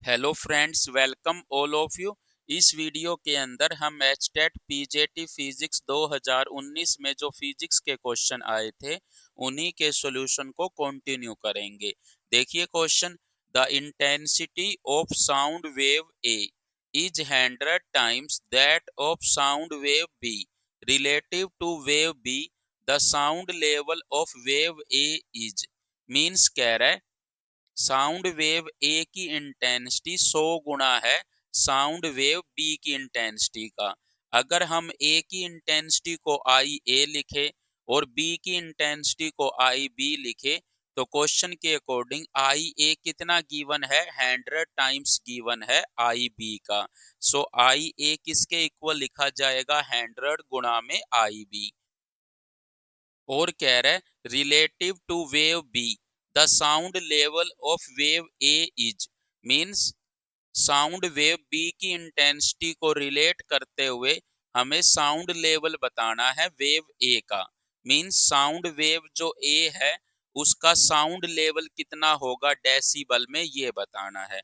Hello friends, welcome all of you. इस video के अंदर हम एचटेट पीजेटी फिजिक्स 2019 में जो फिजिक्स के क्वेश्चन आए थे उन्हीं के सॉल्यूशन को कंटिन्यू करेंगे। देखिए question, the intensity of sound wave A is 100 times that of sound wave B relative to wave B. The sound level of wave A is, means कह रहा है साउंड वेव ए की इंटेंसिटी 100 गुना है sound wave B की intensity का। अगर हम ए की इंटेंसिटी को आई ए लिखे और बी की इंटेंसिटी को आई बी लिखे तो क्वेश्चन के अकॉर्डिंग आई ए कितना गिवन है, 100 टाइम्स गिवन है आई बी का। सो आई ए किसके इक्वल लिखा जाएगा, 100 गुणा में आई बी। और कह रहा है relative to wave B the sound level of wave A is, means sound wave B की इंटेंसिटी को रिलेट करते हुए हमें साउंड लेवल बताना है वेव ए का। मीन्स साउंड वेव जो ए है उसका साउंड लेवल कितना होगा डेसिबल में, ये बताना है।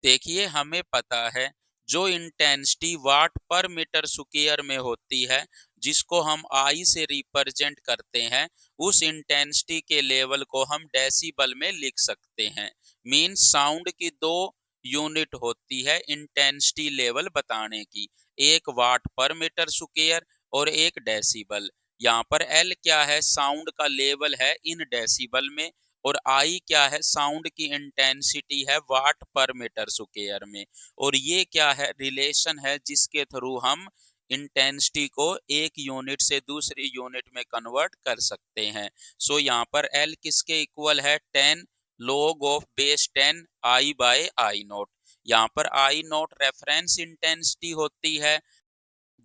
देखिए हमें पता है जो इंटेंसिटी वाट पर मीटर स्क्वायर में होती है, जिसको हम आई से रिप्रेजेंट करते हैं, उस इंटेंसिटी के लेवल को हम डेसिबल में लिख सकते हैं। मीन साउंड की दो यूनिट होती है इंटेंसिटी लेवल बताने की, एक वाट पर मीटर स्क्वायर और एक डेसिबल। यहाँ पर एल क्या है, साउंड का लेवल है इन डेसिबल में, और आई क्या है, साउंड की इंटेंसिटी है वाट पर मीटर स्क्वायर में। और ये क्या है, रिलेशन है जिसके थ्रू हम इंटेंसिटी को एक यूनिट से दूसरी यूनिट में कन्वर्ट कर सकते हैं। सो यहाँ पर एल किसके इक्वल है, 10 log of base 10 I by I naught. यहाँ पर आई नोट रेफरेंस इंटेंसिटी होती है,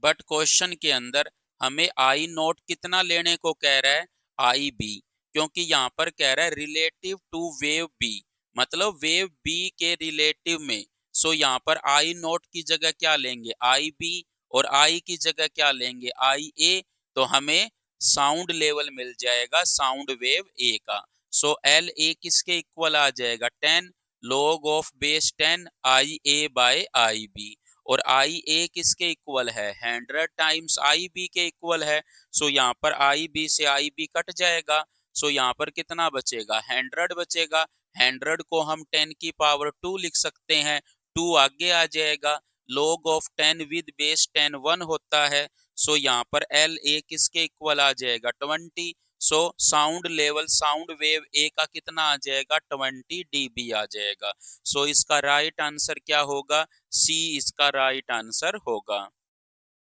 बट क्वेश्चन के अंदर हमें आई नोट कितना लेने को कह रहा है, आई बी। क्योंकि यहाँ पर कह रहा है रिलेटिव टू वेव बी, मतलब वेव बी के रिलेटिव में। सो यहाँ पर आई नोट की जगह क्या लेंगे, आई बी, और आई की जगह क्या लेंगे, आई ए। तो हमें साउंड लेवल मिल जाएगा साउंड वेव ए का। सो एल ए किसके इक्वल आ जाएगा, 10 log of base 10 I A by I B. और आई ए किसके इक्वल है, 100 टाइम्स आई बी के इक्वल है। सो यहाँ पर आई बी से आई बी कट जाएगा। सो यहाँ पर कितना बचेगा, 100 बचेगा। 100 को हम 10 की पावर 2 लिख सकते हैं, 2 आगे आ जाएगा। log ऑफ 10 विद बेस 10 1 होता है। सो यहाँ पर एल ए किसके इक्वल आ जाएगा, 20। So sound level sound wave A का कितना आ जाएगा, 20 dB आ जाएगा। सो इसका राइट आंसर क्या होगा, सी इसका राइट आंसर होगा।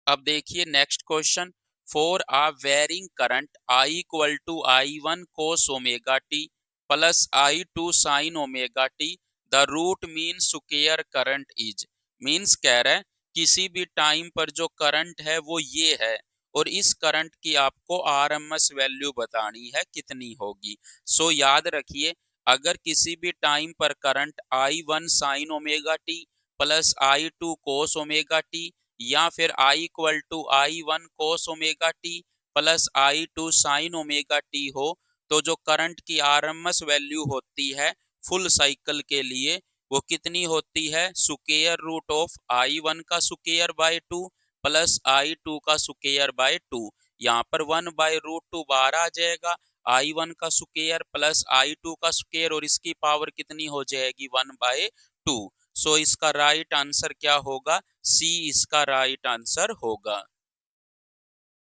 अब देखिए next question, for a varying current I equal to I one cos omega t plus I two sine omega t the root mean square current is. Means कह रहा है किसी भी टाइम पर जो करंट है वो ये है, और इस करंट की आपको आरएमएस वैल्यू बतानी है कितनी होगी। सो याद रखिए, अगर किसी भी टाइम पर current I one sine omega t plus I two cos omega t या फिर I equal to I one cos omega t plus I two sine omega t हो, तो जो करंट की आरएमएस वैल्यू होती है फुल साइकिल के लिए वो कितनी होती है, square root of I one का square by 2 plus I two का स्क्वायर बाय 2। यहाँ पर 1 बाय रूट 2 बाहर आ जाएगा, आई वन का स्क्वायर प्लस आई टू का स्क्वायर, और इसकी पावर कितनी हो जाएगी, 1 बाय 2। सो इसका राइट आंसर क्या होगा, सी इसका राइट आंसर होगा।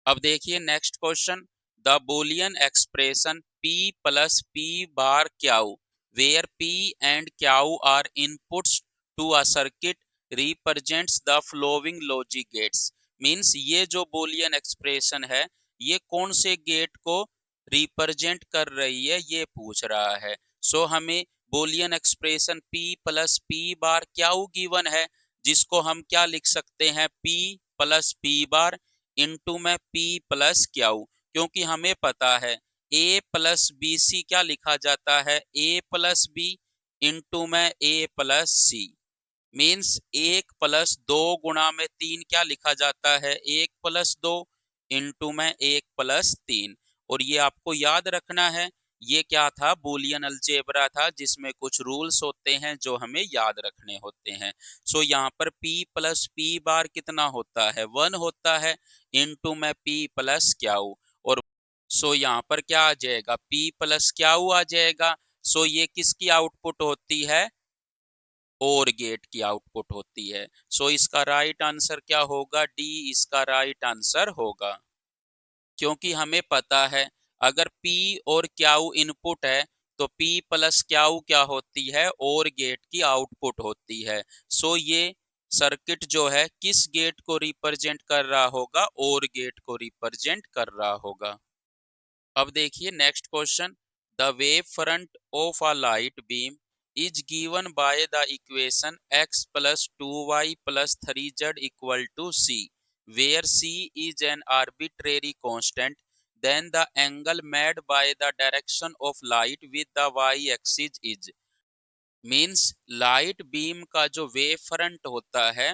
अब देखिए next question, the Boolean expression P plus P bar Q where P and Q are inputs to a circuit represents the following logic gates. Means ये जो बुलियन एक्सप्रेशन है ये कौन से गेट को रिप्रेजेंट कर रही है, ये पूछ रहा है। सो हमें Boolean expression P plus P bar क्याउ given है, जिसको हम क्या लिख सकते हैं, P plus P bar into में P प्लस क्याउ। क्योंकि हमें पता है A प्लस बी सी क्या लिखा जाता है, A प्लस बी इंटू में A plus C. Means 1 plus 2 गुणा में 3 क्या लिखा जाता है, 1 प्लस 2 इंटू में 1 प्लस 3। और ये आपको याद रखना है ये क्या था, बूलियन अलजेब्रा था, जिसमें कुछ रूल्स होते हैं जो हमें याद रखने होते हैं। सो यहाँ पर p प्लस पी बार कितना होता है, 1 होता है, इनटू में p प्लस क्याऊ। और सो यहाँ पर क्या आ जाएगा, p प्लस क्याऊ आ जाएगा। सो ये किसकी आउटपुट होती है, और गेट की आउटपुट होती है। सो इसका राइट आंसर क्या होगा, डी इसका राइट आंसर होगा। क्योंकि हमें पता है अगर P और क्याऊ इनपुट है तो P प्लस क्याऊ क्या होती है, और गेट की आउटपुट होती है। सो ये सर्किट जो है किस गेट को रिप्रेजेंट कर रहा होगा, और गेट को रिप्रेजेंट कर रहा होगा। अब देखिए next question, the wave front of a light beam is given by the equation x plus 2y plus 3z equal to c, where c is an arbitrary constant, then the angle made by the direction of light with the y-axis is। Means light beam का जो wave front होता है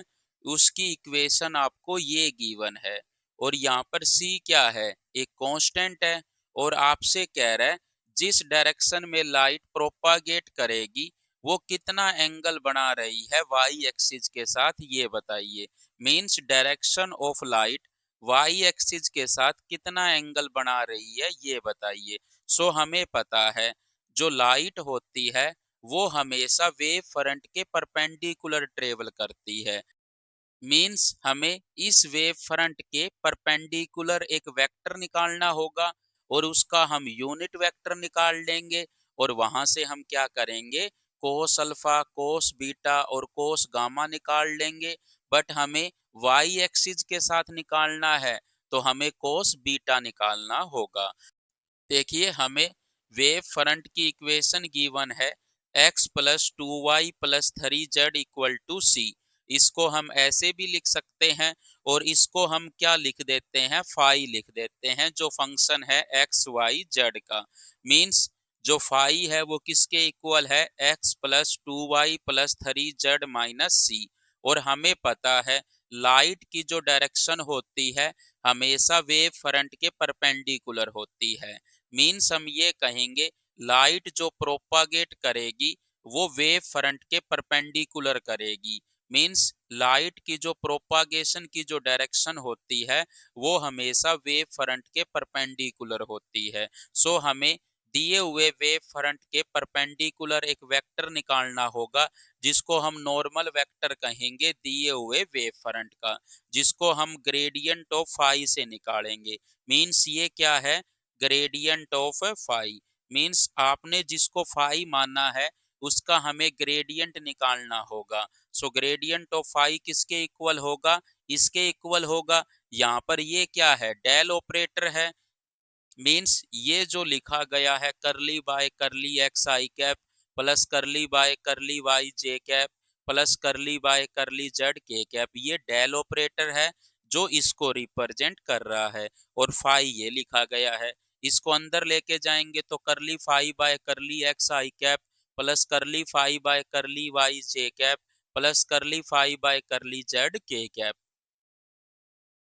उसकी equation आपको ये given है, और यहाँ पर c क्या है, एक कांस्टेंट है, और आपसे कह रहा है जिस डायरेक्शन में लाइट प्रोपागेट करेगी वो कितना एंगल बना रही है वाई एक्सिस के साथ, ये बताइए। Means direction of light Y axis के साथ कितना एंगल बना रही है, ये बताइए। सो हमें पता है जो लाइट होती है वो हमेशा वेव फ्रंट के परपेंडिकुलर ट्रेवल करती है। मीन्स हमें इस वेव फ्रंट के परपेंडिकुलर एक वेक्टर निकालना होगा, और उसका हम यूनिट वेक्टर निकाल लेंगे, और वहां से हम क्या करेंगे, कोस अल्फा, कोस बीटा और कोस गामा निकाल लेंगे। बट हमें वाई एक्सिस के साथ निकालना है तो हमें कोस बीटा निकालना होगा। देखिए हमें वेव फ्रंट की इक्वेशन गिवन है x plus 2y plus 3z equal to c. इसको हम ऐसे भी लिख सकते हैं, और इसको हम क्या लिख देते हैं, फाई लिख देते हैं, जो फंक्शन है एक्स वाई जेड का। मीन्स जो फाई है वो किसके इक्वल है, x plus 2y plus 3z minus c. और हमें पता है लाइट की जो डायरेक्शन होती है हमेशा वेव फ्रंट के परपेंडिकुलर होती है। मीन्स हम ये कहेंगे लाइट जो प्रोपागेट करेगी वो वेव फ्रंट के परपेंडिकुलर करेगी। मीन्स लाइट की जो प्रोपागेशन की जो डायरेक्शन होती है वो हमेशा वेव फ्रंट के परपेंडिकुलर होती है। सो हमें दिए हुए वेव फ्रंट के परपेंडिकुलर एक वेक्टर निकालना होगा, जिसको हम नॉर्मल वेक्टर कहेंगे दिए हुए वेव फ्रंट का, जिसको हम ग्रेडियंट ऑफ फाई से निकालेंगे। मीन्स ये क्या है, ग्रेडियंट ऑफ फाई। मीन्स आपने जिसको फाई माना है उसका हमें ग्रेडियंट निकालना होगा। सो ग्रेडियंट ऑफ फाई किसके इक्वल होगा, इसके इक्वल होगा। यहाँ पर ये क्या है, डेल ऑपरेटर है। मीन्स ये जो लिखा गया है curly by curly X I cap plus curly by curly Y J cap plus curly by curly Z के कैप, ये डेल ऑपरेटर है जो इसको रिप्रेजेंट कर रहा है, और फाई ये लिखा गया है। इसको अंदर लेके जाएंगे तो curly phi by curly X I cap plus curly phi by curly Y J cap plus curly phi by curly Z के कैप।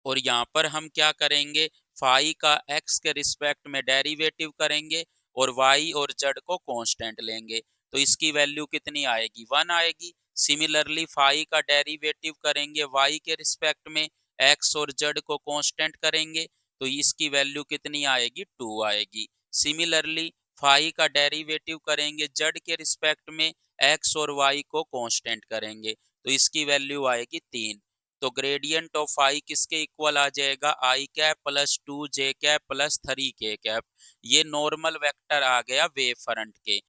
और यहाँ पर हम क्या करेंगे, फाई का एक्स के रिस्पेक्ट में डेरिवेटिव करेंगे और वाई और जेड को कांस्टेंट लेंगे, तो इसकी वैल्यू कितनी आएगी, 1 आएगी। सिमिलरली फाई का डेरिवेटिव करेंगे वाई के रिस्पेक्ट में, एक्स और जेड को कांस्टेंट करेंगे तो इसकी वैल्यू कितनी आएगी, 2 आएगी। सिमिलरली फाई का डेरिवेटिव करेंगे जेड के रिस्पेक्ट में, एक्स और वाई को कांस्टेंट करेंगे तो इसकी वैल्यू आएगी 3। तो ग्रेडियंट ऑफ आई किसके इक्वल आ जाएगा, आई cap plus 2 j cap plus 3 k cap. ये नॉर्मल वेक्टर आ गया वेव फ्रंट के।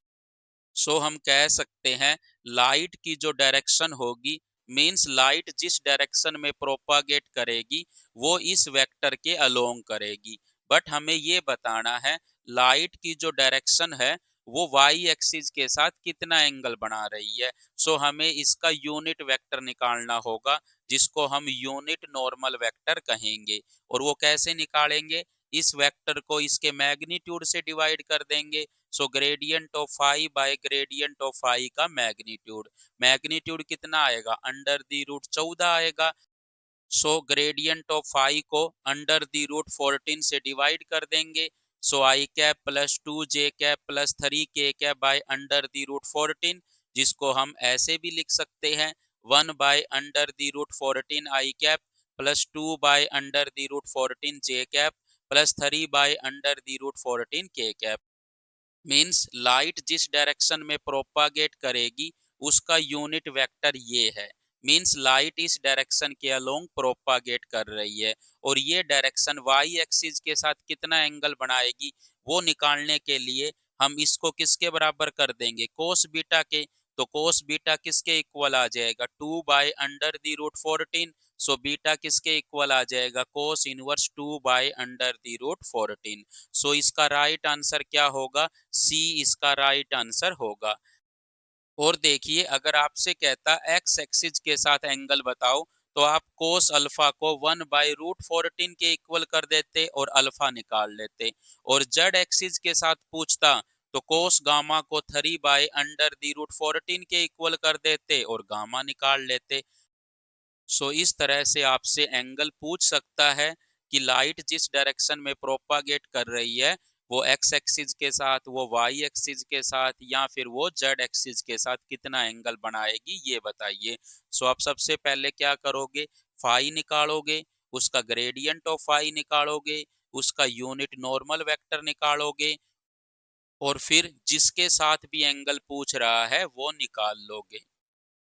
सो हम कह सकते हैं लाइट की जो डायरेक्शन होगी, मींस लाइट जिस डायरेक्शन में प्रोपागेट करेगी वो इस वेक्टर के अलोंग करेगी। बट हमें ये बताना है लाइट की जो डायरेक्शन है वो वाई एक्सिस के साथ कितना एंगल बना रही है। सो हमें इसका यूनिट वेक्टर निकालना होगा, जिसको हम यूनिट नॉर्मल वेक्टर कहेंगे। और वो कैसे निकालेंगे, इस वेक्टर को इसके मैग्नीट्यूड से डिवाइड कर देंगे। So gradient of phi by gradient of phi का मैग्नीट्यूड, मैग्नीट्यूड कितना आएगा, अंडर दी रूट 14 आएगा। सो ग्रेडियंट ऑफ फाई को अंडर दी रूट 14 से डिवाइड कर देंगे so i cap plus 2 j cap plus 3 k cap by under the root 14, जिसको हम ऐसे भी लिख सकते हैं 1/√14 i cap plus 2/√14 j cap plus 3/√14 k cap. Means light जिस डायरेक्शन में प्रोपागेट करेगी उसका यूनिट वेक्टर ये है। मीन्स लाइट इस डायरेक्शन के अलोंग प्रोपागेट कर रही है और ये डायरेक्शन वाई एक्सिस के साथ कितना एंगल बनाएगी वो निकालने के लिए हम इसको किसके बराबर कर देंगे, कोस बीटा के। तो कोस बीटा किसके इक्वल आ जाएगा, 2/√14। सो बीटा किसके इक्वल आ जाएगा, कोस इनवर्स 2/√14। सो इसका राइट आंसर क्या होगा, सी इसका राइट आंसर होगा। और देखिए अगर आपसे कहता एक्स एक्सिस के साथ एंगल बताओ तो आप कोस अल्फा को 1/√14 के इक्वल कर देते और अल्फा निकाल लेते। और जेड एक्सिस के साथ पूछता तो कोस गामा को 3/√14 के इक्वल कर देते और गामा निकाल लेते। सो इस तरह से आपसे एंगल पूछ सकता है कि लाइट जिस डायरेक्शन में प्रोपागेट कर रही है वो एक्स एक्सिस के साथ, वो वाई एक्सिस के साथ या फिर वो जेड एक्सिस के साथ कितना एंगल बनाएगी ये बताइए। सो आप सबसे पहले क्या करोगे, फाई निकालोगे, उसका ग्रेडियंट ऑफ फाई निकालोगे, उसका यूनिट नॉर्मल वेक्टर निकालोगे और फिर जिसके साथ भी एंगल पूछ रहा है वो निकाल लोगे।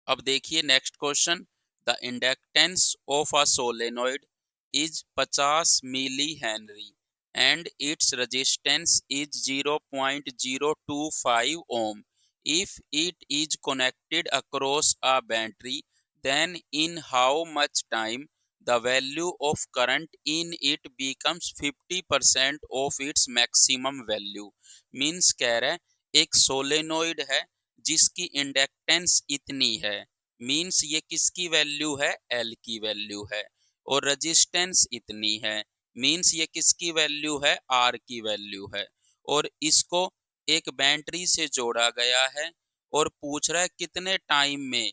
अब देखिए next question, the inductance of a solenoid is 50 milli henry and its resistance is 0.025 ohm. If it is connected across a battery then in how much time the value of current in it becomes 50% of its maximum value। Means कह रहे एक solenoid है जिसकी inductance इतनी है, means ये किसकी value है, एल की वैल्यू है। और रेजिस्टेंस इतनी है, मीन्स ये किसकी वैल्यू है, आर की वैल्यू है। और इसको एक बैटरी से जोड़ा गया है और पूछ रहा है कितने टाइम में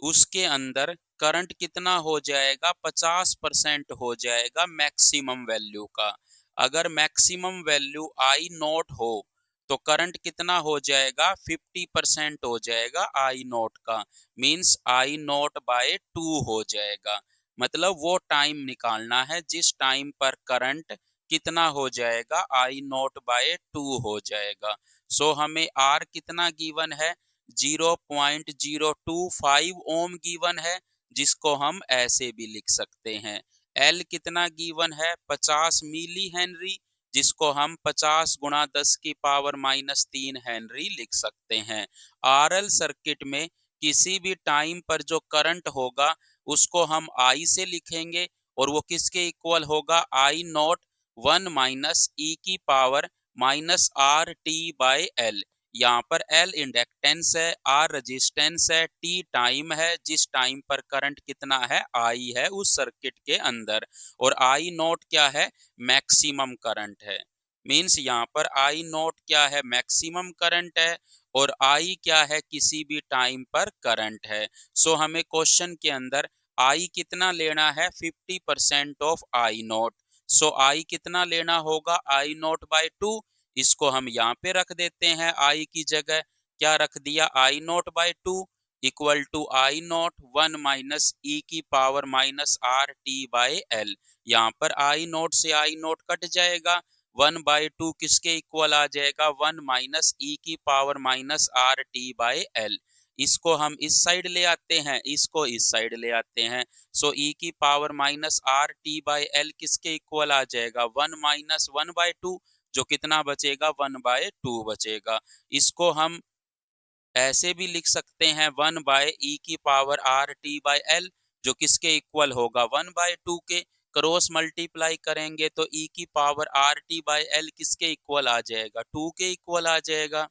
उसके अंदर करंट कितना हो जाएगा, 50% हो जाएगा मैक्सिमम वैल्यू का। अगर मैक्सिमम वैल्यू आई नॉट हो तो करंट कितना हो जाएगा, 50% हो जाएगा आई नॉट का। मीन्स आई नॉट बाय 2 हो जाएगा। मतलब वो टाइम निकालना है जिस टाइम पर करंट कितना हो जाएगा, आई नॉट बाय 2 हो जाएगा। सो हमें आर कितना गिवन है, 0.025 ओम गिवन है, जिसको हम ऐसे भी लिख सकते हैं। एल कितना गिवन है, 50 मिली हेनरी, जिसको हम 50 गुणा 10 की पावर -3 हेनरी लिख सकते हैं। आरएल सर्किट में किसी भी टाइम पर जो करंट होगा उसको हम आई से लिखेंगे और वो किसके इक्वल होगा, आई नॉट 1 माइनस ई की पावर -RT/L। यहाँ पर L इंडक्टेंस है, R रेजिस्टेंस है, T टाइम है जिस टाइम पर करंट कितना है, I है उस सर्किट के अंदर। और I नॉट क्या है, मैक्सिमम करंट है। मीन्स यहाँ पर I नॉट क्या है, मैक्सिमम करंट है और I क्या है, किसी भी टाइम पर करंट है। सो हमें क्वेश्चन के अंदर I कितना लेना है, 50% of I not. So I कितना लेना होगा, I नॉट बाय 2। इसको हम यहाँ पे रख देते हैं, I की जगह क्या रख दिया, I not by 2 equal to I not 1 minus e की पावर -RT/L। यहाँ पर I नॉट से I नॉट कट जाएगा, 1/2 किसके इक्वल आ जाएगा, 1 माइनस ई की पावर -RT/L। इसको हम इस साइड ले आते हैं, इसको इस साइड ले आते हैं। सो ई की पावर -RT/L किसके इक्वल आ जाएगा, 1 माइनस 1/2, जो कितना बचेगा, 1/2 बचेगा। इसको हम ऐसे भी लिख सकते हैं 1/e की पावर RT/L, जो किसके इक्वल होगा, 1/2 के। क्रॉस मल्टीप्लाई करेंगे तो e की पावर RT/L किसके इक्वल आ जाएगा, 2 के इक्वल आ जाएगा।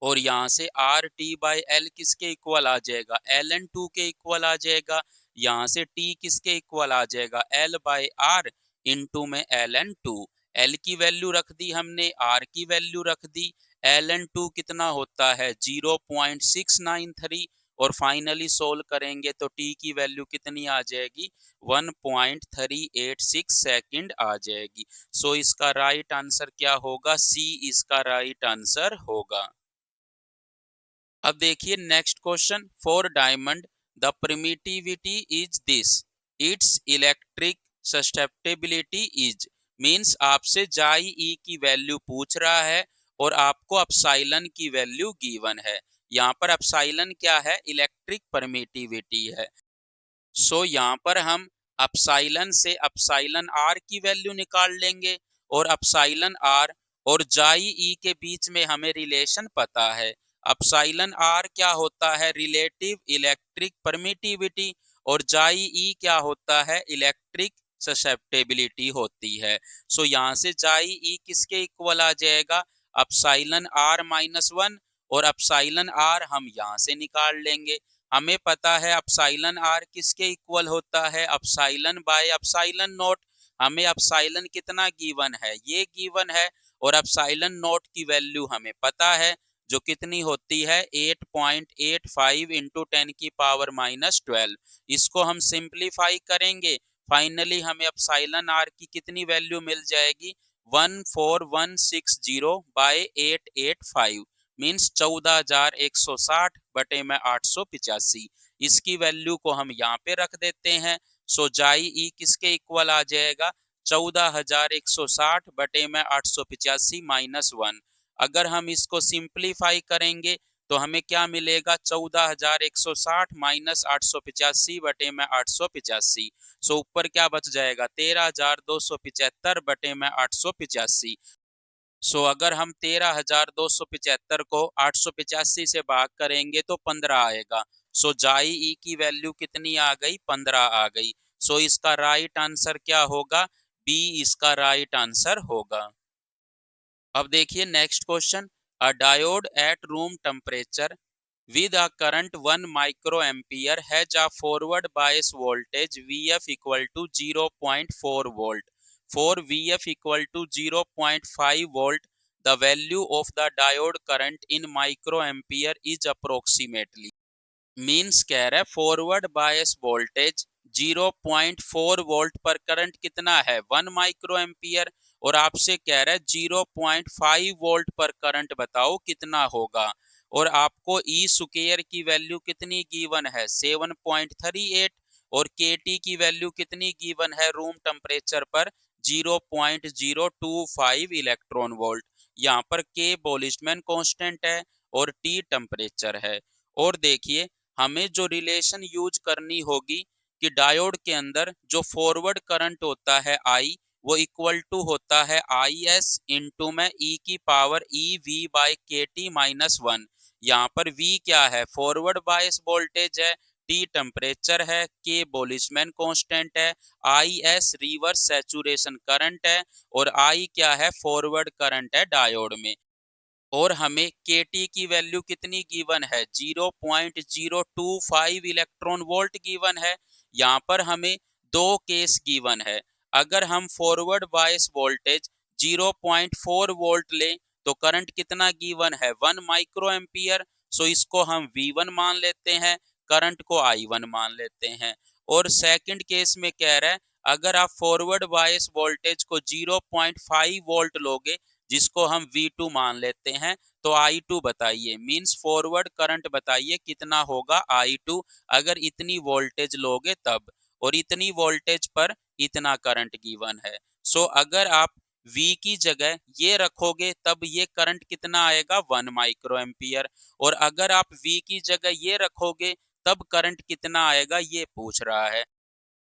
और यहाँ से RT/L किसके इक्वल आ जाएगा, ln2 के इक्वल आ जाएगा। यहाँ से T किसके इक्वल आ जाएगा, L/R इंटू में ln2। L की वैल्यू रख दी हमने, R की वैल्यू रख दी। ln2 कितना होता है, 0.693 और फाइनली सोल्व करेंगे तो टी की वैल्यू कितनी आ जाएगी, 1.386 सेकंड आ जाएगी। सो इसका राइट आंसर क्या होगा, सी इसका राइट आंसर होगा। अब देखिए next question, for diamond the permittivity is this, it's electric susceptibility is, means आपसे जाई ई की वैल्यू पूछ रहा है और आपको अपसाइलन की वैल्यू गिवन है। यहाँ पर अपसाइलन क्या है, इलेक्ट्रिक परमिटिविटी है। सो यहाँ पर हम अपसाइलन से अपसाइलन आर की वैल्यू निकाल लेंगे और अपसाइलन आर और जाई ई के बीच में हमें रिलेशन पता है। अपसाइलन आर क्या होता है, रिलेटिव इलेक्ट्रिक परमिटिविटी, और जाई ई क्या होता है, इलेक्ट्रिक ससेप्टेबिलिटी होती है। सो यहाँ से जाई ई किसके इक्वल आ जाएगा, अपसाइलन आर -1, और अपसाइलन आर हम यहाँ से निकाल लेंगे। हमें पता है अपसाइलन आर किसके इक्वल होता है, अपसाइलन बाय अपसाइलन नोट। हमें अपसाइलन कितना गिवन है, ये गिवन है, और अपसाइलन नोट की वैल्यू हमें पता है जो कितनी होती है 8.85 इंटू 10⁻⁻12। इसको हम सिंप्लीफाई करेंगे, फाइनली हमें अपसाइलन आर की कितनी वैल्यू मिल जाएगी, 14160 बाय 885, मीन्स 14,160 बटे में 885। इसकी वैल्यू को हम यहाँ पे रख देते हैं। सो जाई ई किसके इक्वल आ जाएगा, 14,160 बटे में 885 -1। अगर हम इसको सिंप्लीफाई करेंगे तो हमें क्या मिलेगा, 14,160 माइनस 885 बटे में 885। सो ऊपर क्या बच जाएगा, 13,275 बटे में 885। सो अगर हम 13,275 को 885 से भाग करेंगे तो 15 आएगा। सो जाई ई की वैल्यू कितनी आ गई, 15 आ गई। सो इसका राइट आंसर क्या होगा, बी इसका राइट आंसर होगा। अब देखिए next question, a diode at room temperature with a current 1 microampere has a forward bias voltage Vf equal to 0.4 volt. For Vf equal to 0.5 volt, the value of the diode current in microampere is approximately, means कह रहा है forward bias voltage 0.4 volt पर current कितना है, 1 micro ampere, और आपसे कह रहा है 0.5 वोल्ट पर करंट बताओ कितना होगा। और आपको ई स्क्वायर की वैल्यू कितनी गिवन है, 7.38, और के टी की वैल्यू कितनी गिवन है रूम टेम्परेचर पर, 0.025 इलेक्ट्रॉन वोल्ट। यहाँ पर के बोल्ट्जमैन कांस्टेंट है और टी टेम्परेचर है। और देखिए हमें जो रिलेशन यूज करनी होगी कि डायोड के अंदर जो फॉरवर्ड करंट होता है आई, वो इक्वल टू होता है आई एस इंटू में ई की पावर ई वी बाई के टी -1। यहाँ पर वी क्या है, फॉरवर्ड बायस वोल्टेज है, टी टेम्परेचर है, के बोल्ट्जमैन कांस्टेंट है, I S reverse saturation current है, और आई क्या है, फॉरवर्ड करंट है डायोड में। और हमें KT की वैल्यू कितनी गिवन है, 0.025 इलेक्ट्रॉन वोल्ट गिवन है। यहाँ पर हमें दो केस गिवन है। अगर हम फॉरवर्ड बायस वोल्टेज 0.4 वोल्ट लें तो करंट कितना गिवन है, 1 माइक्रो एम्पियर। सो इसको हम V1 मान लेते हैं, करंट को I1 मान लेते हैं। और सेकंड केस में कह रहा है अगर आप फॉरवर्ड बायस वोल्टेज को 0.5 वोल्ट लोगे जिसको हम V2 मान लेते हैं, तो I2 बताइए, मींस फॉरवर्ड करंट बताइए कितना होगा I2 अगर इतनी वोल्टेज लोगे तब, और इतनी वोल्टेज पर इतना करंट गिवन है। सो अगर आप V की जगह ये रखोगे तब ये करंट कितना आएगा, 1 माइक्रो एम्पियर, और अगर आप V की जगह ये रखोगे तब करंट कितना आएगा ये पूछ रहा है।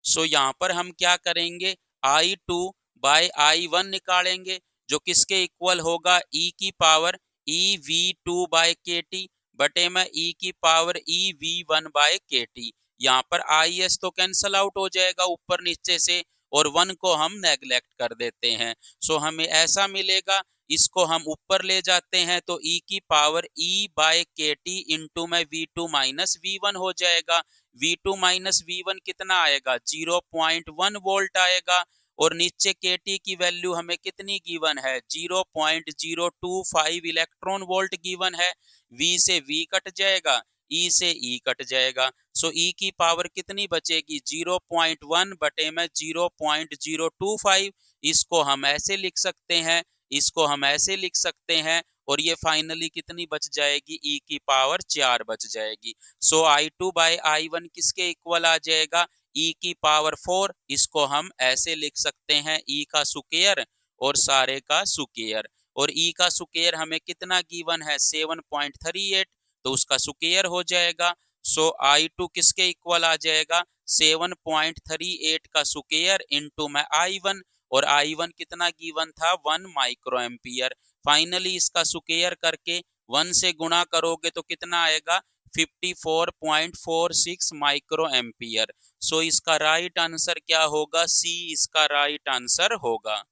सो यहाँ पर हम क्या करेंगे, I2 बाय I1 निकालेंगे जो किसके इक्वल होगा, E की पावर EV2 बाय KT बटे में E की पावर EV1 बाय KT। यहाँ पर IS तो कैंसल आउट हो जाएगा ऊपर नीचे से, और 1 को हम नेग्लेक्ट कर देते हैं। सो हमें ऐसा मिलेगा, इसको हम ऊपर ले जाते हैं तो E की power E by KT into में V2 माइनस V1 हो जाएगा। V2 माइनस V1 कितना आएगा, 0.1 वोल्ट आएगा, और नीचे KT की वैल्यू हमें कितनी गिवन है, 0.025 इलेक्ट्रॉन वोल्ट गिवन है। V से V कट जाएगा, ई से ई कट जाएगा। सो ई की पावर कितनी बचेगी? 0.1 बटे में 0.025। इसको हम ऐसे लिख सकते हैं, इसको हम ऐसे लिख सकते हैं, और ये फाइनली कितनी बच जाएगी? ई की पावर 4 बच जाएगी। सो I2 बाई I1 किसके इक्वल आ जाएगा? ई की पावर 4। इसको हम ऐसे लिख सकते हैं, ई का स्क्वायर और सारे का स्क्वायर, और ई का स्क्वायर हमें कितना गिवन है? 7.38, तो उसका स्क्वायर हो जाएगा। सो I2 किसके इक्वल आ जाएगा? 7.38 का स्क्वायर इंटू में I1, और I1 कितना गिवन था? 1 माइक्रो एम्पियर। फाइनली इसका स्क्वायर करके 1 से गुणा करोगे तो कितना आएगा? 54.46 माइक्रो एम्पियर। सो इसका राइट आंसर क्या होगा? सी इसका राइट आंसर होगा।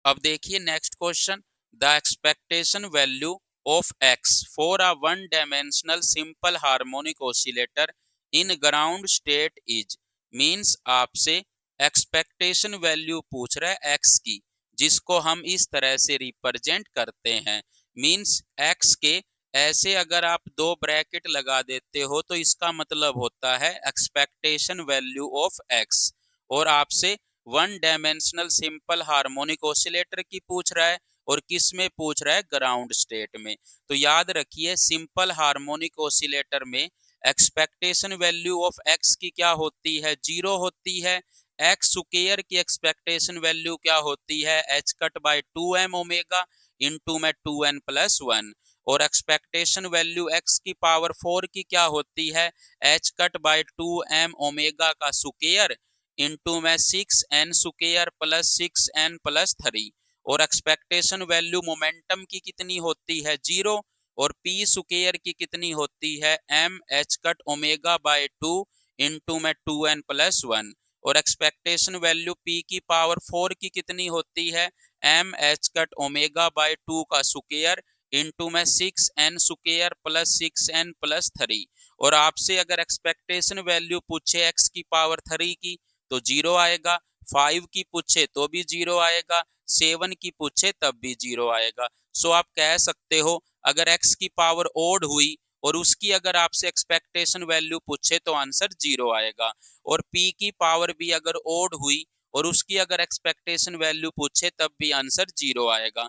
अब देखिए next question, the expectation value of x for a one dimensional simple harmonic oscillator in ground state is. Means आपसे एक्सपेक्टेशन वैल्यू पूछ रहा है एक्स की, जिसको हम इस तरह से रिप्रेजेंट करते हैं। मींस एक्स के ऐसे अगर आप दो ब्रैकेट लगा देते हो तो इसका मतलब होता है एक्सपेक्टेशन वैल्यू ऑफ एक्स, और आपसे one dimensional simple harmonic oscillator की पूछ रहा है, और किस में पूछ रहा है? ग्राउंड स्टेट में। तो याद रखिए सिंपल हार्मोनिक ऑसिलेटर में एक्सपेक्टेशन वैल्यू ऑफ एक्स की क्या होती है? 0 होती है। एक्स स्क्वायर की एक्सपेक्टेशन वैल्यू क्या होती है? H cut by 2m omega into में 2n प्लस 1, और एक्सपेक्टेशन वैल्यू एक्स की पावर 4 की क्या होती है? H cut by 2m omega का स्क्वायर इंटू में 6n square plus 6n plus 3, और एक्सपेक्टेशन वैल्यू मोमेंटम की कितनी होती है? 0, और पी स्क्वायर की कितनी होती है? m h cut omega by 2 into में 2n प्लस 1, और एक्सपेक्टेशन वैल्यू p की पावर 4 की कितनी होती है? m h cut omega by 2 का स्क्वायर इंटू में 6n square plus 6n plus 3, और आपसे अगर एक्सपेक्टेशन वैल्यू पूछे x की पावर 3 की तो 0 आएगा, 5 की पूछे तो भी 0 आएगा, 7 की पूछे तब भी 0 आएगा। सो आप कह सकते हो अगर x की पावर ओड हुई और उसकी अगर आपसे एक्सपेक्टेशन वैल्यू पूछे तो आंसर 0 आएगा, और p की पावर भी अगर ओड हुई और उसकी अगर एक्सपेक्टेशन वैल्यू पूछे तब भी आंसर 0 आएगा।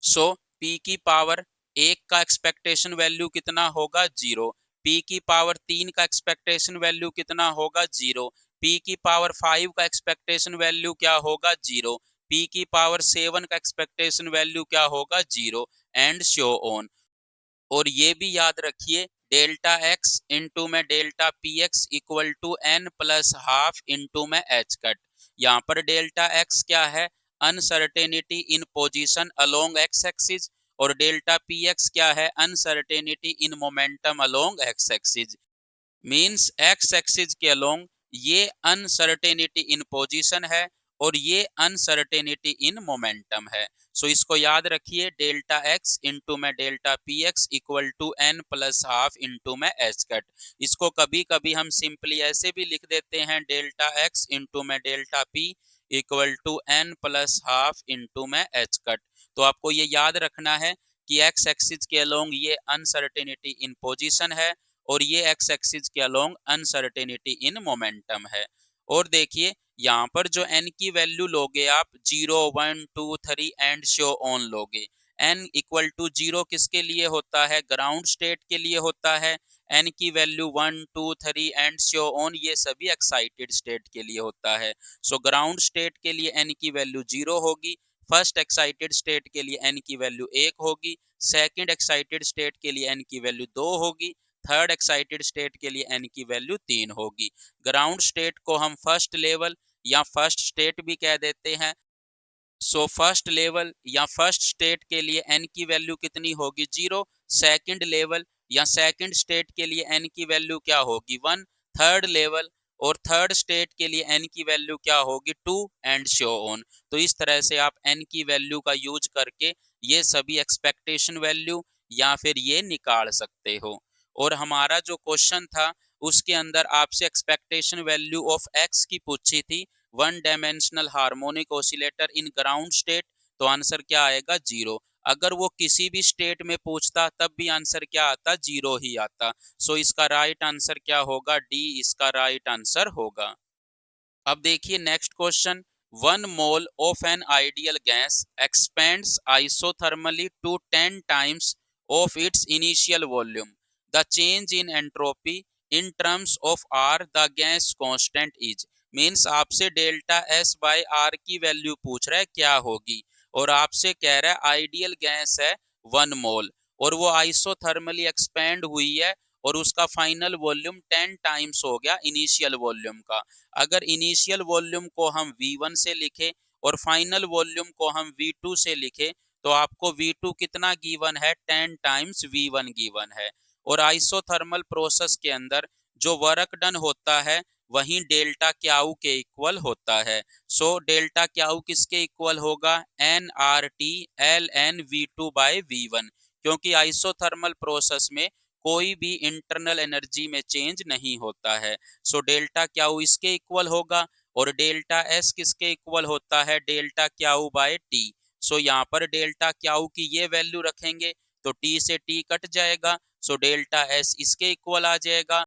सो p की पावर 1 का एक्सपेक्टेशन वैल्यू कितना होगा? 0। p की पावर 3 का एक्सपेक्टेशन वैल्यू कितना होगा? 0। p की पावर 5 का एक्सपेक्टेशन वैल्यू क्या होगा? 0। p की पावर 7 का एक्सपेक्टेशन वैल्यू क्या होगा? 0, एंड सो ऑन। और ये भी याद रखिए डेल्टा एक्स इंटू में delta P X equal to N plus half into में एच कट। यहाँ पर डेल्टा एक्स क्या है? Uncertainty in position along X axis, और डेल्टा पी एक्स क्या है? Uncertainty in momentum along X axis. Means X axis के along ये अनसर्टेनिटी इन पोजीशन है और ये अनसर्टेनिटी इन मोमेंटम है। सो इसको याद रखिए डेल्टा एक्स इंटू में delta P X equal to N plus half into में एच कट। इसको कभी कभी हम सिंपली ऐसे भी लिख देते हैं डेल्टा एक्स इंटू में delta P equal to N plus half into में एच कट। तो आपको ये याद रखना है कि एक्स एक्सिस के अलोंग ये अनसर्टेनिटी इन पोजीशन है और ये एक्स एक्सिस के अलोंग अनसर्टेनिटी इन मोमेंटम है। और देखिए यहाँ पर जो n की वैल्यू लोगे आप 0 1 2 3 एंड सो ऑन लोगे। n इक्वल टू 0 किसके लिए होता है? ग्राउंड स्टेट के लिए होता है। n की वैल्यू 1 2 3 एंड सो ऑन ये सभी एक्साइटेड स्टेट के लिए होता है। सो ग्राउंड स्टेट के लिए n की वैल्यू 0 होगी, फर्स्ट एक्साइटेड स्टेट के लिए n की वैल्यू 1 होगी, सेकंड एक्साइटेड स्टेट के लिए n की वैल्यू 2 होगी, थर्ड एक्साइटेड स्टेट के लिए n की वैल्यू 3 होगी। ग्राउंड स्टेट को हम फर्स्ट लेवल या फर्स्ट स्टेट भी कह देते हैं। सो फर्स्ट लेवल या फर्स्ट स्टेट के लिए n की वैल्यू कितनी होगी? 0। सेकंड लेवल या सेकंड स्टेट के लिए n की वैल्यू क्या होगी? 1। थर्ड लेवल और थर्ड स्टेट के लिए n की वैल्यू क्या होगी? 2, एंड सो ऑन। तो इस तरह से आप n की वैल्यू का यूज करके ये सभी एक्सपेक्टेशन वैल्यू या फिर ये निकाल सकते हो। और हमारा जो क्वेश्चन था उसके अंदर आपसे एक्सपेक्टेशन वैल्यू ऑफ x की पूछी थी, one dimensional harmonic oscillator in ground state, तो आंसर क्या आएगा? 0। अगर वो किसी भी स्टेट में पूछता तब भी आंसर क्या आता, 0 ही आता। सो इसका राइट आंसर क्या होगा, डी इसका राइट आंसर होगा। अब देखिए next question, 1 mole of an ideal gas expands isothermally to 10 times of its initial volume, the change in entropy in terms of R the gas constant is. Means आपसे delta S by R की value पूछ रहा है क्या होगी, और आपसे कह रहा है आइडियल गैस है 1 मोल और वो आइसोथर्मली एक्सपेंड हुई है और उसका फाइनल वॉल्यूम 10 टाइम्स हो गया इनिशियल वॉल्यूम का। अगर इनिशियल वॉल्यूम को हम V1 से लिखे और फाइनल वॉल्यूम को हम V2 से लिखे तो आपको V2 कितना गिवन है, 10 टाइम्स V1 गिवन है। और आइसोथर्मल प्रोसेस के अंदर जो वर्क डन होता है वही डेल्टा क्याऊ के इक्वल होता है। सो डेल्टा क्याऊ किसके इक्वल होगा, nRT ln V2 bye V1, क्योंकि आइसोथर्मल प्रोसेस में कोई भी इंटरनल एनर्जी में चेंज नहीं होता है। सो डेल्टा क्याऊ इसके इक्वल होगा और डेल्टा एस किसके इक्वल होता है, डेल्टा क्याऊ बाय टी। सो यहाँ पर डेल्टा क्याऊ की ये वैल्यू रखेंगे तो टी से टी कट जाएगा, सो डेल्टा एस इसके इक्वल आ जाएगा।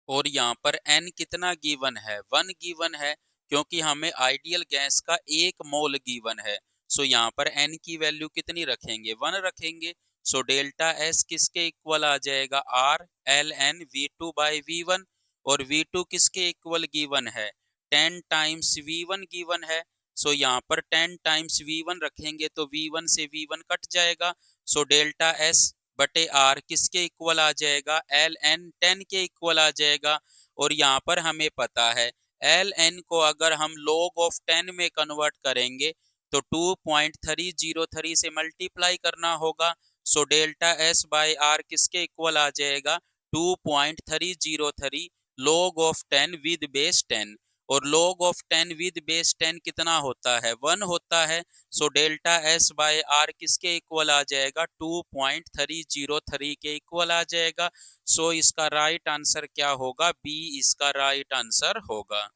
और यहाँ पर n कितना गिवन है, 1 गिवन है, क्योंकि हमें आइडियल गैस का 1 मोल गिवन है। सो यहाँ पर n की वैल्यू कितनी रखेंगे, 1 रखेंगे। सो डेल्टा s किसके इक्वल आ जाएगा, r ln v2 bye v1, और v2 किसके इक्वल गिवन है, 10 टाइम्स v1 गिवन है। सो यहाँ पर 10 टाइम्स v1 रखेंगे तो v1 से v1 कट जाएगा। सो डेल्टा s बटे आर किसके इक्वल आ जाएगा, एल एन 10 के इक्वल आ जाएगा। और यहाँ पर हमें पता है एल एन को अगर हम log ऑफ 10 में कन्वर्ट करेंगे तो 2.303 से मल्टीप्लाई करना होगा। So delta S by R किसके इक्वल आ जाएगा, 2.303 log ऑफ 10 विद बेस 10, और log ऑफ 10 विद बेस 10 कितना होता है, 1 होता है। So delta S by R किसके इक्वल आ जाएगा, 2.303 के इक्वल आ जाएगा। सो इसका राइट आंसर क्या होगा, बी इसका राइट आंसर होगा।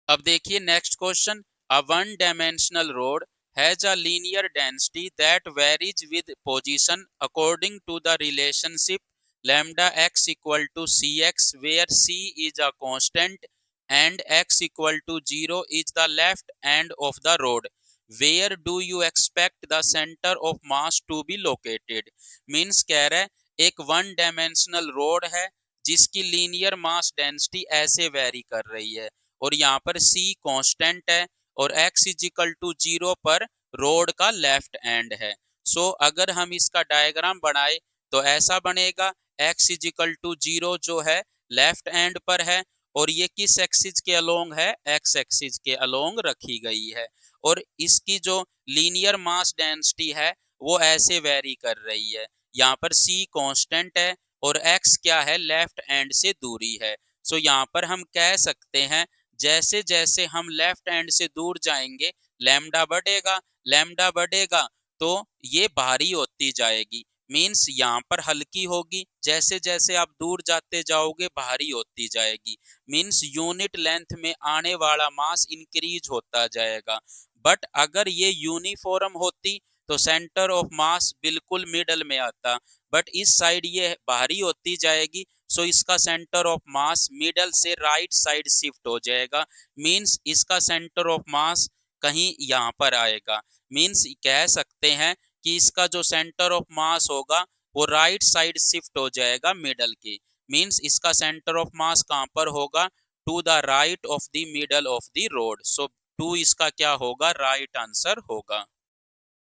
अब देखिए next question, a one dimensional rod has a linear density that varies with position according to the relationship lambda x equal to cx where c is a constant and x equal to 0 is the left end of the road. Where do you expect the center of mass to be located? Means कह रहा है एक one dimensional road है जिसकी linear mass density ऐसे very कर रही है और यहाँ पर c कांस्टेंट है और x इज इक्वल टू 0 पर रोड का लेफ्ट एंड है। सो अगर हम इसका डायग्राम बनाए तो ऐसा बनेगा, x इज इक्वल टू 0 जो है लेफ्ट एंड पर है और ये किस एक्सिस के अलोंग है, x एक्सिस के अलोंग रखी गई है। और इसकी जो लीनियर मास डेंसिटी है वो ऐसे वेरी कर रही है, यहाँ पर c कांस्टेंट है और x क्या है, लेफ्ट एंड से दूरी है। सो यहाँ पर हम कह सकते हैं जैसे जैसे हम लेफ्ट एंड से दूर जाएंगे लैम्डा बढ़ेगा, लैम्डा बढ़ेगा तो ये भारी होती जाएगी। मीन्स यहाँ पर हल्की होगी, जैसे जैसे आप दूर जाते जाओगे भारी होती जाएगी। मीन्स यूनिट लेंथ में आने वाला मास इंक्रीज होता जाएगा। बट अगर ये यूनिफॉर्म होती तो सेंटर ऑफ मास बिल्कुल मिडल में आता, बट इस साइड ये भारी होती जाएगी सो इसका सेंटर ऑफ मास मिडल से राइट साइड शिफ्ट हो जाएगा। मीन्स इसका सेंटर ऑफ मास कहीं यहाँ पर आएगा। मीन्स कह सकते हैं कि इसका जो सेंटर ऑफ मास होगा वो राइट साइड शिफ्ट हो जाएगा मिडल के। मीन्स इसका सेंटर ऑफ मास कहाँ पर होगा, to the right of the middle of the rod. So two इसका क्या होगा, राइट आंसर होगा।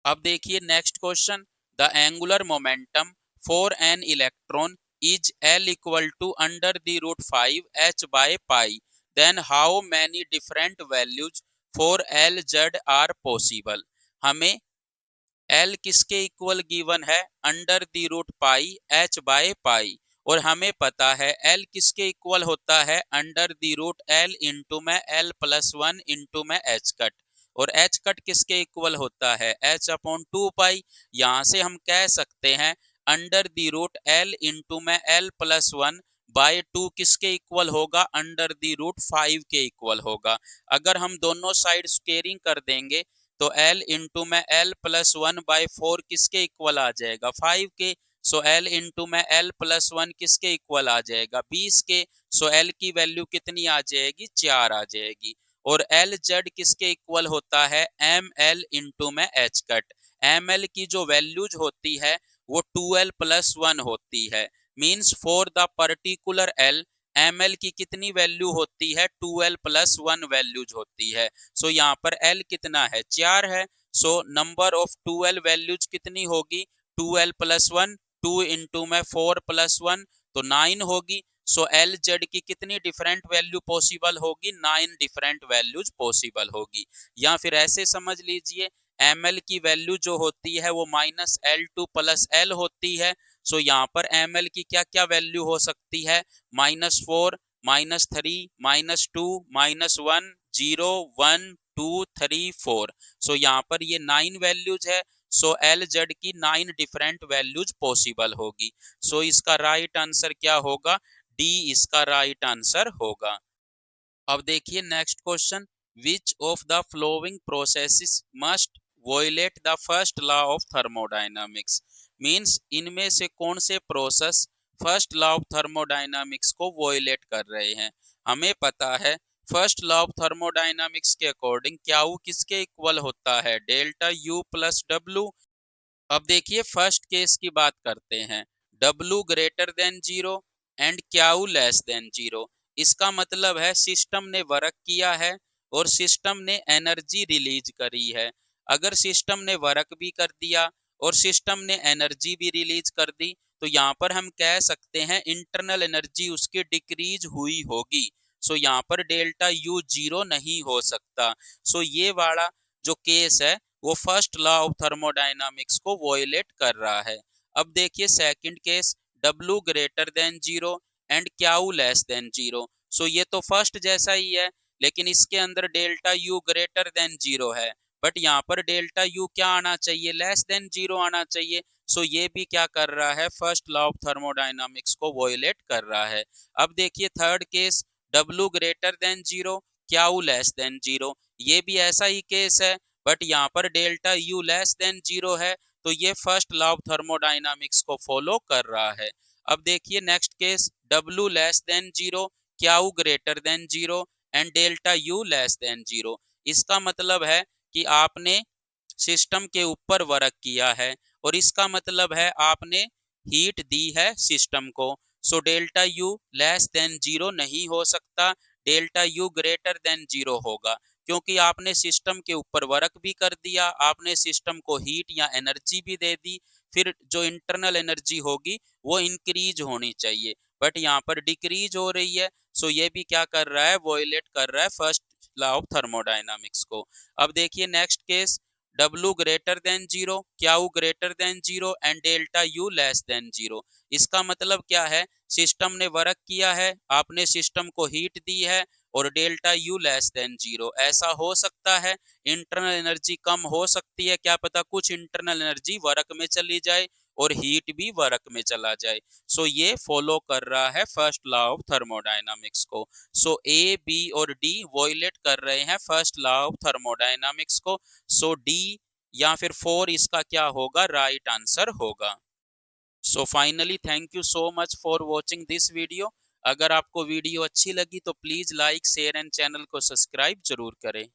अब देखिए next question, the angular momentum for an electron is L equal to under the root 5 h by pi, then how many different values for L Z are possible. हमें L किसके equal given है, under the root pi h by pi, और हमें पता है L किसके equal होता है, under the root L into में L प्लस 1 इंटू में h कट, और h कट किसके इक्वल होता है, h अपॉन 2 पाई। यहाँ से हम कह सकते हैं under the root L into में L प्लस 1 बाय 2 किसके इक्वल होगा, अंडर द रूट 5 के इक्वल होगा। अगर हम दोनों साइड स्क्वेयरिंग कर देंगे तो L इंटू में L प्लस 1/4 किसके इक्वल आ जाएगा? 5 के। सो L इंटू में L प्लस 1 किसके इक्वल आ जाएगा? 20 के। सो L की वैल्यू कितनी आ जाएगी? 4 आ जाएगी। और L Z किसके इक्वल होता है? ML इंटू में H कट। ML की जो वैल्यूज होती है वो 2L प्लस 1 होती है। Means for the particular L ML की कितनी वैल्यू होती है? 2L प्लस 1 वैल्यूज होती है। सो यहाँ पर L कितना है? 4 है। So number of 2L values कितनी होगी? 2L प्लस 1, 2 इंटू में 4 प्लस 1 तो 9 होगी। सो एल जेड की कितनी डिफरेंट वैल्यू पॉसिबल होगी? 9 डिफरेंट वैल्यूज पॉसिबल होगी। या फिर ऐसे समझ लीजिए एम एल की वैल्यू जो होती है वो -L2 प्लस एल होती है। सो यहाँ पर एम एल की क्या क्या वैल्यू हो सकती है? -4, -3, -2, -1, 0, 1, 2, 3, 4। सो यहाँ पर ये 9 वैल्यूज है। सो एल जेड की 9 डिफरेंट वैल्यूज पॉसिबल होगी। सो इसका राइट आंसर क्या होगा? डी इसका राइट आंसर होगा। अब देखिए next question, which of the following processes must violate the first law of thermodynamics? Means इनमें से कौन से process first law of thermodynamics को वोलेट कर रहे हैं? हमें पता है फर्स्ट लॉ ऑफ थर्मोडायनामिक्स के अकॉर्डिंग क्यू किसके इक्वल होता है? Delta U plus W. अब देखिए फर्स्ट केस की बात करते हैं, W greater than 0 and Q less than 0। इसका मतलब है सिस्टम ने वर्क किया है और सिस्टम ने एनर्जी रिलीज करी है। अगर सिस्टम ने वर्क भी कर दिया और सिस्टम ने एनर्जी भी रिलीज कर दी तो यहाँ पर हम कह सकते हैं इंटरनल एनर्जी उसकी डिक्रीज हुई होगी। सो यहाँ पर डेल्टा यू 0 नहीं हो सकता। सो ये वाला जो केस है वो फर्स्ट लॉ ऑफ थर्मोडायनामिक्स को वोलेट कर रहा है। अब देखिए second case, W greater than 0 and Q less than 0। सो ये तो फर्स्ट जैसा ही है, लेकिन इसके अंदर डेल्टा यू ग्रेटर देन 0 है। बट यहाँ पर डेल्टा यू क्या आना चाहिए? लेस देन 0 आना चाहिए। सो ये भी क्या कर रहा है? फर्स्ट लॉ ऑफ थर्मोडायनामिक्स को वोलेट कर रहा है। अब देखिए third case, W greater than 0 Q less than 0। ये भी ऐसा ही केस है, बट यहाँ पर डेल्टा यू लेस देन 0 है तो ये फर्स्ट लॉ ऑफ थर्मोडायनामिक्स को फॉलो कर रहा है। अब देखिए next case, W less than 0 Q greater than 0 and delta U less than 0। इसका मतलब है कि आपने सिस्टम के ऊपर वर्क किया है और इसका मतलब है आपने हीट दी है सिस्टम को। So delta U less than 0 नहीं हो सकता, डेल्टा यू ग्रेटर देन 0 होगा, क्योंकि आपने सिस्टम के ऊपर वर्क भी कर दिया, आपने सिस्टम को हीट या एनर्जी भी दे दी। फिर जो इंटरनल एनर्जी होगी वो इंक्रीज होनी चाहिए, बट यहाँ पर डिक्रीज हो रही है। सो ये भी क्या कर रहा है? वोलेट कर रहा है फर्स्ट लॉ ऑफ थर्मोडायनामिक्स को। अब देखिए next case, W greater than 0 Q greater than 0 and delta U less than 0। इसका मतलब क्या है? सिस्टम ने वर्क किया है, आपने सिस्टम को हीट दी है और डेल्टा यू लेस देन 0। ऐसा हो सकता है इंटरनल एनर्जी कम हो सकती है, क्या पता कुछ इंटरनल एनर्जी वर्क में चली जाए और हीट भी वर्क में चला जाए। सो ये फॉलो कर रहा है फर्स्ट लॉ ऑफ थर्मोडायनामिक्स को। सो ए बी और डी वोलेट कर रहे हैं फर्स्ट लॉ ऑफ थर्मोडायनामिक्स को। सो डी या फिर 4 इसका क्या होगा? राइट आंसर होगा। So finally thank you so much for watching this video. अगर आपको वीडियो अच्छी लगी तो please like share and channel को सब्सक्राइब जरूर करें।